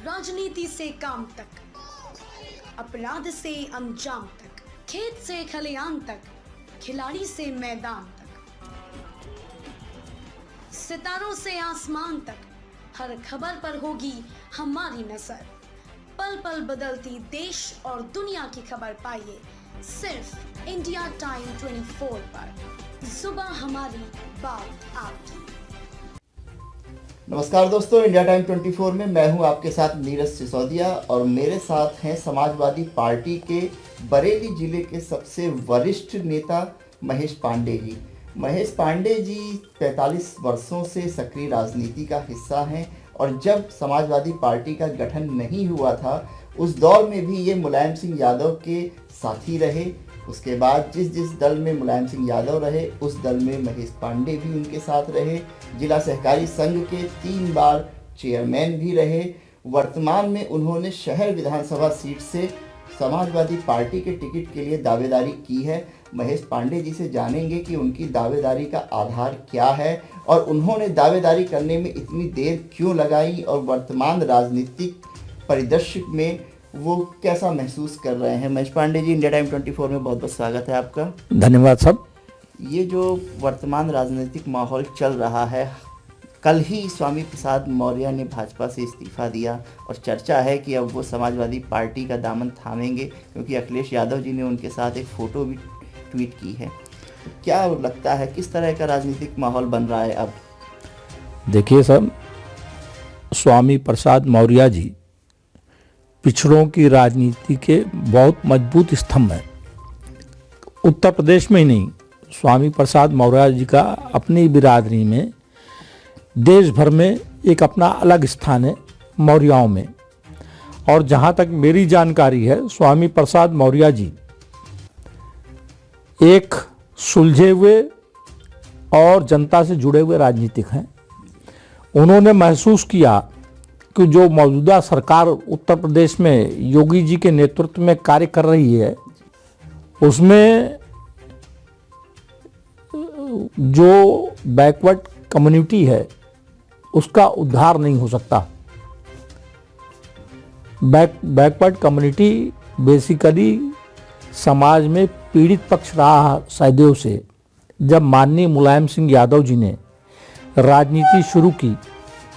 राजनीति से काम तक, अपराध से अंजाम तक, खेत से खलियान तक, खिलाड़ी से मैदान तक, सितारों से आसमान तक, हर खबर पर होगी हमारी नजर। पल पल बदलती देश और दुनिया की खबर पाइए सिर्फ इंडिया टाइम 24 पर। सुबह हमारी, बात आपकी। नमस्कार दोस्तों, इंडिया टाइम 24 में मैं हूं आपके साथ नीरज सिसोदिया और मेरे साथ हैं समाजवादी पार्टी के बरेली जिले के सबसे वरिष्ठ नेता महेश पांडे जी। महेश पांडे जी 45 वर्षों से सक्रिय राजनीति का हिस्सा हैं और जब समाजवादी पार्टी का गठन नहीं हुआ था उस दौर में भी ये मुलायम सिंह यादव के साथी रहे। उसके बाद जिस दल में मुलायम सिंह यादव रहे उस दल में महेश पांडे भी उनके साथ रहे। जिला सहकारी संघ के 3 बार चेयरमैन भी रहे। वर्तमान में उन्होंने शहर विधानसभा सीट से समाजवादी पार्टी के टिकट के लिए दावेदारी की है। महेश पांडे जी से जानेंगे कि उनकी दावेदारी का आधार क्या है और उन्होंने दावेदारी करने में इतनी देर क्यों लगाई और वर्तमान राजनीतिक परिदृश्य में वो कैसा महसूस कर रहे हैं। महेश पांडे जी, इंडिया टाइम 24 में बहुत बहुत स्वागत है आपका। धन्यवाद साहब। ये जो वर्तमान राजनीतिक माहौल चल रहा है, कल ही स्वामी प्रसाद मौर्य ने भाजपा से इस्तीफा दिया और चर्चा है कि अब वो समाजवादी पार्टी का दामन थामेंगे क्योंकि अखिलेश यादव जी ने उनके साथ एक फ़ोटो भी ट्वीट की है। तो क्या लगता है किस तरह का राजनीतिक माहौल बन रहा है अब? देखिए साहब, स्वामी प्रसाद मौर्य जी पिछड़ों की राजनीति के बहुत मजबूत स्तंभ हैं। उत्तर प्रदेश में ही नहीं, स्वामी प्रसाद मौर्य जी का अपनी बिरादरी में देश भर में एक अपना अलग स्थान है मौर्यों में। और जहाँ तक मेरी जानकारी है, स्वामी प्रसाद मौर्य जी एक सुलझे हुए और जनता से जुड़े हुए राजनीतिक हैं। उन्होंने महसूस किया कि जो मौजूदा सरकार उत्तर प्रदेश में योगी जी के नेतृत्व में कार्य कर रही है उसमें जो बैकवर्ड कम्युनिटी है उसका उद्धार नहीं हो सकता। बैकवर्ड कम्युनिटी बेसिकली समाज में पीड़ित पक्ष रहा सदैव से। जब माननीय मुलायम सिंह यादव जी ने राजनीति शुरू की,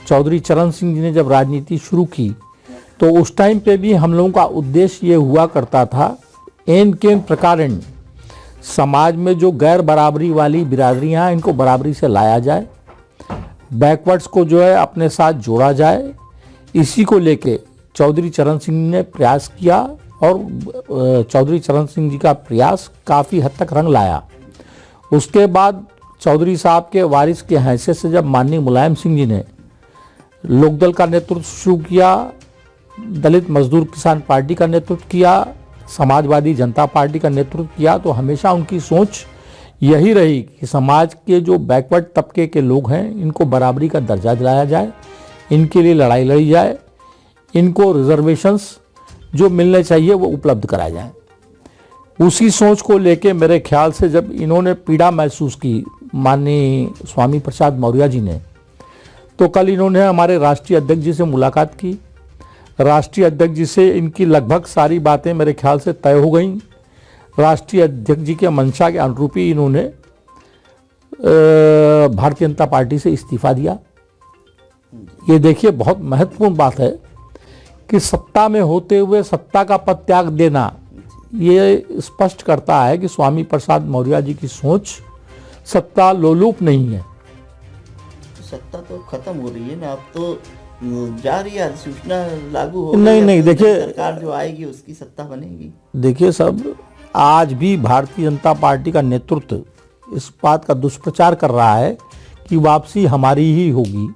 चौधरी चरण सिंह जी ने जब राजनीति शुरू की, तो उस टाइम पे भी हम लोगों का उद्देश्य ये हुआ करता था एन केन प्रकारेण समाज में जो गैर बराबरी वाली बिरादरियाँ इनको बराबरी से लाया जाए, बैकवर्ड्स को जो है अपने साथ जोड़ा जाए। इसी को लेके चौधरी चरण सिंह ने प्रयास किया और चौधरी चरण सिंह जी का प्रयास काफ़ी हद तक रंग लाया। उसके बाद चौधरी साहब के वारिस के हैसियत से जब माननीय मुलायम सिंह जी ने लोकदल का नेतृत्व शुरू किया, दलित मजदूर किसान पार्टी का नेतृत्व किया, समाजवादी जनता पार्टी का नेतृत्व किया, तो हमेशा उनकी सोच यही रही कि समाज के जो बैकवर्ड तबके के लोग हैं इनको बराबरी का दर्जा दिलाया जाए, इनके लिए लड़ाई लड़ी जाए, इनको रिजर्वेशंस जो मिलने चाहिए वो उपलब्ध कराए जाए। उसी सोच को लेके मेरे ख्याल से जब इन्होंने पीड़ा महसूस की माननीय स्वामी प्रसाद मौर्य जी ने, तो कल इन्होंने हमारे राष्ट्रीय अध्यक्ष जी से मुलाकात की। राष्ट्रीय अध्यक्ष जी से इनकी लगभग सारी बातें मेरे ख्याल से तय हो गई। राष्ट्रीय अध्यक्ष जी के मंशा के अनुरूप ही इन्होंने भारतीय जनता पार्टी से इस्तीफा दिया। ये देखिए, बहुत महत्वपूर्ण बात है कि सत्ता में होते हुए सत्ता का पद त्याग देना ये स्पष्ट करता है कि स्वामी प्रसाद मौर्य जी की सोच सत्ता लोलुप नहीं है। सत्ता तो खत्म हो रही है ना, अब तो जा रही है, सूचना लागू हो नहीं, देखिए सरकार जो आएगी उसकी सत्ता बनेगी। देखिए सब, आज भी भारतीय जनता पार्टी का नेतृत्व इस बात का दुष्प्रचार कर रहा है कि वापसी हमारी ही होगी।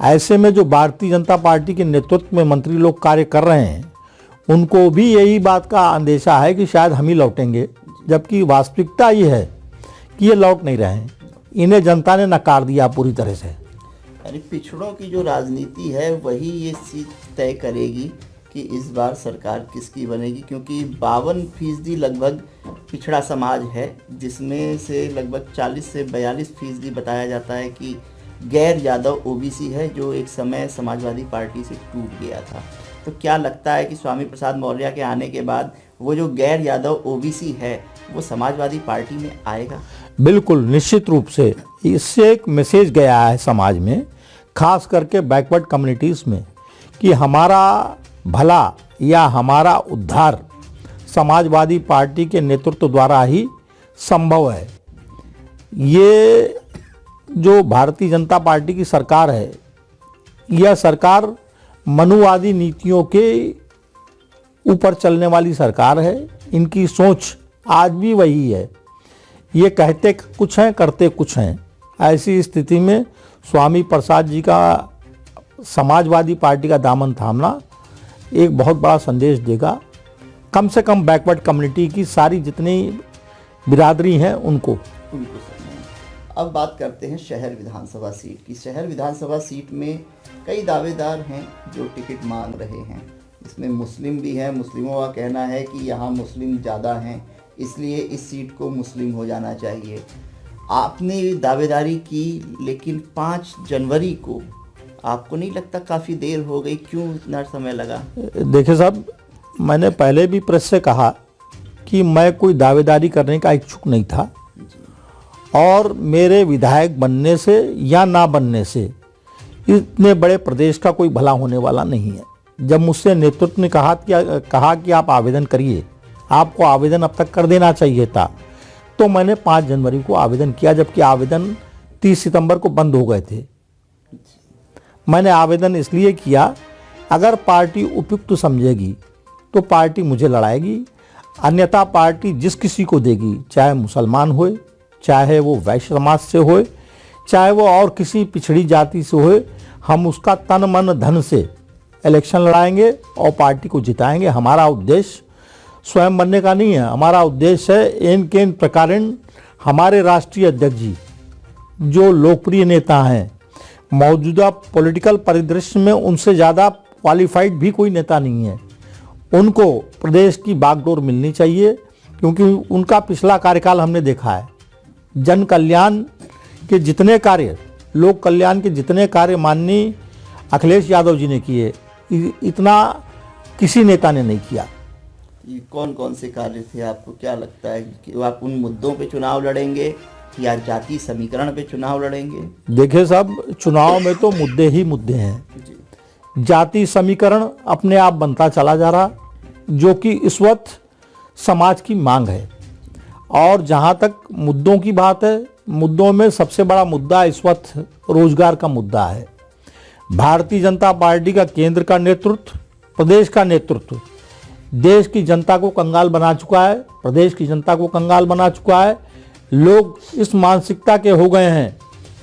ऐसे में जो भारतीय जनता पार्टी के नेतृत्व में मंत्री लोग कार्य कर रहे हैं उनको भी यही बात का अंदेशा है कि शायद हम ही लौटेंगे, जबकि वास्तविकता ये है कि ये लौट नहीं रहे हैं। इन्हें जनता ने नकार दिया पूरी तरह से। यानी पिछड़ों की जो राजनीति है वही ये चीज तय करेगी कि इस बार सरकार किसकी बनेगी, क्योंकि 52% लगभग पिछड़ा समाज है, जिसमें से लगभग 40 से 42% बताया जाता है कि गैर यादव ओबीसी है जो एक समय समाजवादी पार्टी से टूट गया था। तो क्या लगता है कि स्वामी प्रसाद मौर्य के आने के बाद वो जो गैर यादव ओबीसी है वो समाजवादी पार्टी में आएगा? बिल्कुल, निश्चित रूप से इससे एक मैसेज गया है समाज में, खास करके बैकवर्ड कम्युनिटीज़ में, कि हमारा भला या हमारा उद्धार समाजवादी पार्टी के नेतृत्व द्वारा ही संभव है। ये जो भारतीय जनता पार्टी की सरकार है, यह सरकार मनुवादी नीतियों के ऊपर चलने वाली सरकार है। इनकी सोच आज भी वही है। ये कहते कुछ हैं, करते कुछ हैं। ऐसी स्थिति में स्वामी प्रसाद जी का समाजवादी पार्टी का दामन थामना एक बहुत बड़ा संदेश देगा, कम से कम बैकवर्ड कम्युनिटी की सारी जितनी बिरादरी हैं उनको। अब बात करते हैं शहर विधानसभा सीट की। शहर विधानसभा सीट में कई दावेदार हैं जो टिकट मांग रहे हैं। इसमें मुस्लिम भी हैं। मुस्लिमों का कहना है कि यहाँ मुस्लिम ज़्यादा हैं, इसलिए इस सीट को मुस्लिम हो जाना चाहिए। आपने दावेदारी की, लेकिन 5 जनवरी को आपको नहीं लगता काफ़ी देर हो गई? क्यों इतना समय लगा? देखिए साहब, मैंने पहले भी प्रेस से कहा कि मैं कोई दावेदारी करने का इच्छुक नहीं था, और मेरे विधायक बनने से या ना बनने से इतने बड़े प्रदेश का कोई भला होने वाला नहीं है। जब मुझसे नेतृत्व ने कहा कि आप आवेदन करिए, आपको आवेदन अब तक कर देना चाहिए था, तो मैंने 5 जनवरी को आवेदन किया, जबकि आवेदन 30 सितंबर को बंद हो गए थे। मैंने आवेदन इसलिए किया, अगर पार्टी उपयुक्त समझेगी तो पार्टी मुझे लड़ाएगी, अन्यथा पार्टी जिस किसी को देगी, चाहे मुसलमान होए, चाहे वो वैश्य समाज से होए, चाहे वो और किसी पिछड़ी जाति से होए, हम उसका तन मन धन से इलेक्शन लड़ाएंगे और पार्टी को जिताएंगे। हमारा उद्देश्य स्वयं बनने का नहीं है। हमारा उद्देश्य है इन के इन प्रकारेण हमारे राष्ट्रीय अध्यक्ष जी जो लोकप्रिय नेता हैं, मौजूदा पॉलिटिकल परिदृश्य में उनसे ज़्यादा क्वालिफाइड भी कोई नेता नहीं है, उनको प्रदेश की बागडोर मिलनी चाहिए, क्योंकि उनका पिछला कार्यकाल हमने देखा है। जन कल्याण के जितने कार्य, लोक कल्याण के जितने कार्य माननीय अखिलेश यादव जी ने किए, इतना किसी नेता ने नहीं किया। ये कौन कौन से कार्य थे? आपको क्या लगता है कि आप उन मुद्दों पे चुनाव लड़ेंगे या जाति समीकरण पे चुनाव लड़ेंगे? देखिए साहब, चुनाव में तो मुद्दे ही मुद्दे हैं। जाति समीकरण अपने आप बनता चला जा रहा, जो कि इस वक्त समाज की मांग है। और जहाँ तक मुद्दों की बात है, मुद्दों में सबसे बड़ा मुद्दा इस वक्त रोजगार का मुद्दा है। भारतीय जनता पार्टी का केंद्र का नेतृत्व, प्रदेश का नेतृत्व देश की जनता को कंगाल बना चुका है, प्रदेश की जनता को कंगाल बना चुका है। लोग इस मानसिकता के हो गए हैं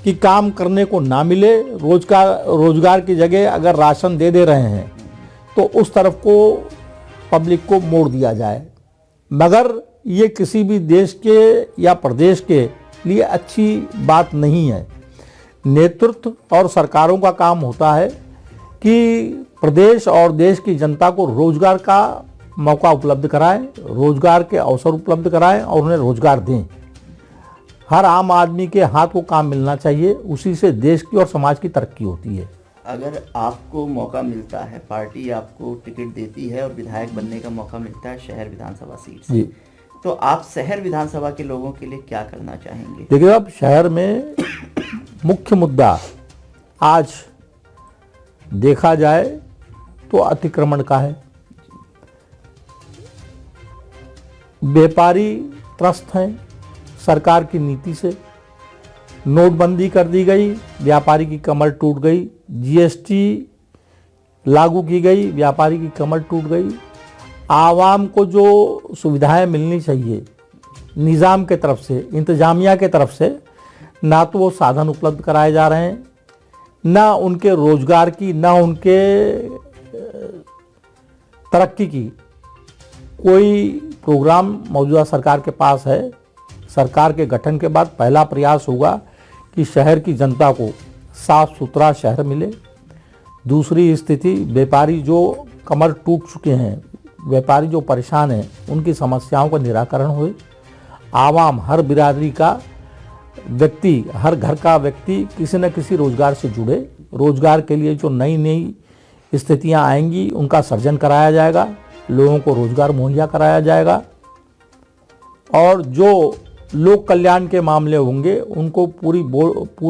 कि काम करने को ना मिले, रोजगार की जगह अगर राशन दे रहे हैं तो उस तरफ को पब्लिक को मोड़ दिया जाए। मगर ये किसी भी देश के या प्रदेश के लिए अच्छी बात नहीं है। नेतृत्व और सरकारों का काम होता है कि प्रदेश और देश की जनता को रोजगार का मौका उपलब्ध कराएं, रोजगार के अवसर उपलब्ध कराएं और उन्हें रोजगार दें। हर आम आदमी के हाथ को काम मिलना चाहिए, उसी से देश की और समाज की तरक्की होती है। अगर आपको मौका मिलता है, पार्टी आपको टिकट देती है और विधायक बनने का मौका मिलता है शहर विधानसभा सीट से, तो आप शहर विधानसभा के लोगों के लिए क्या करना चाहेंगे? देखिए, अब शहर में मुख्य मुद्दा आज देखा जाए तो अतिक्रमण का है। व्यापारी त्रस्त हैं सरकार की नीति से। नोटबंदी कर दी गई, व्यापारी की कमर टूट गई। जीएसटी लागू की गई, व्यापारी की कमर टूट गई। आवाम को जो सुविधाएं मिलनी चाहिए निज़ाम के तरफ से, इंतजामिया के तरफ से, ना तो वो साधन उपलब्ध कराए जा रहे हैं, ना उनके रोजगार की, ना उनके तरक्की की कोई प्रोग्राम मौजूदा सरकार के पास है। सरकार के गठन के बाद पहला प्रयास होगा कि शहर की जनता को साफ सुथरा शहर मिले। दूसरी स्थिति, व्यापारी जो कमर टूट चुके हैं, व्यापारी जो परेशान हैं, उनकी समस्याओं का निराकरण हुए। आवाम, हर बिरादरी का व्यक्ति, हर घर का व्यक्ति किसी न किसी रोजगार से जुड़े, रोजगार के लिए जो नई नई स्थितियां आएंगी उनका सर्जन कराया जाएगा, लोगों को रोजगार मुहैया कराया जाएगा और जो लोक कल्याण के मामले होंगे उनको पूरी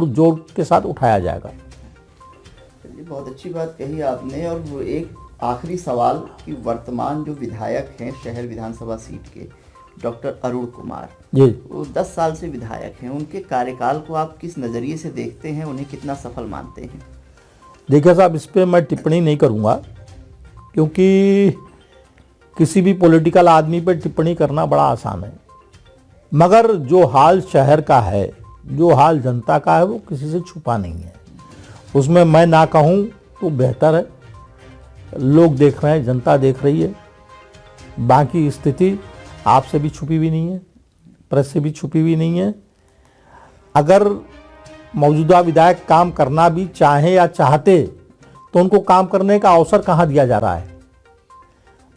जोर के साथ उठाया जाएगा। चलिए, बहुत अच्छी बात कही आपने। और वो एक आखिरी सवाल कि वर्तमान जो विधायक हैं शहर विधानसभा सीट के डॉक्टर अरुण कुमार जी, वो 10 साल से विधायक हैं, उनके कार्यकाल को आप किस नज़रिए से देखते हैं, उन्हें कितना सफल मानते हैं? देखिए साहब, इस पर मैं टिप्पणी नहीं करूंगा क्योंकि किसी भी पॉलिटिकल आदमी पर टिप्पणी करना बड़ा आसान है, मगर जो हाल शहर का है, जो हाल जनता का है, वो किसी से छुपा नहीं है। उसमें मैं ना कहूँ तो बेहतर है। लोग देख रहे हैं, जनता देख रही है। बाकी स्थिति आपसे भी छुपी हुई नहीं है, प्रेस से भी छुपी हुई नहीं है। अगर मौजूदा विधायक काम करना भी चाहे या चाहते तो उनको काम करने का अवसर कहाँ दिया जा रहा है?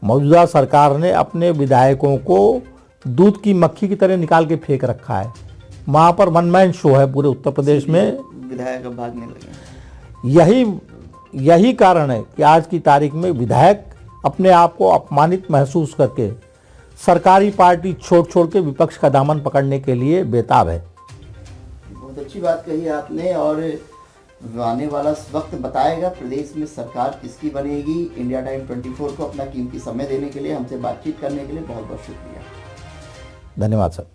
मौजूदा सरकार ने अपने विधायकों को दूध की मक्खी की तरह निकाल के फेंक रखा है। वहाँ पर वन मैन शो है पूरे उत्तर प्रदेश में, विधायक अब भागने लगे। यही कारण है कि आज की तारीख में विधायक अपने आप को अपमानित महसूस करके सरकारी पार्टी छोड़ के विपक्ष का दामन पकड़ने के लिए बेताब है। बहुत अच्छी बात कही आपने। और आने वाला वक्त बताएगा प्रदेश में सरकार किसकी बनेगी। इंडिया टाइम 24 को अपना कीमती समय देने के लिए, हमसे बातचीत करने के लिए बहुत बहुत शुक्रिया। धन्यवाद सर।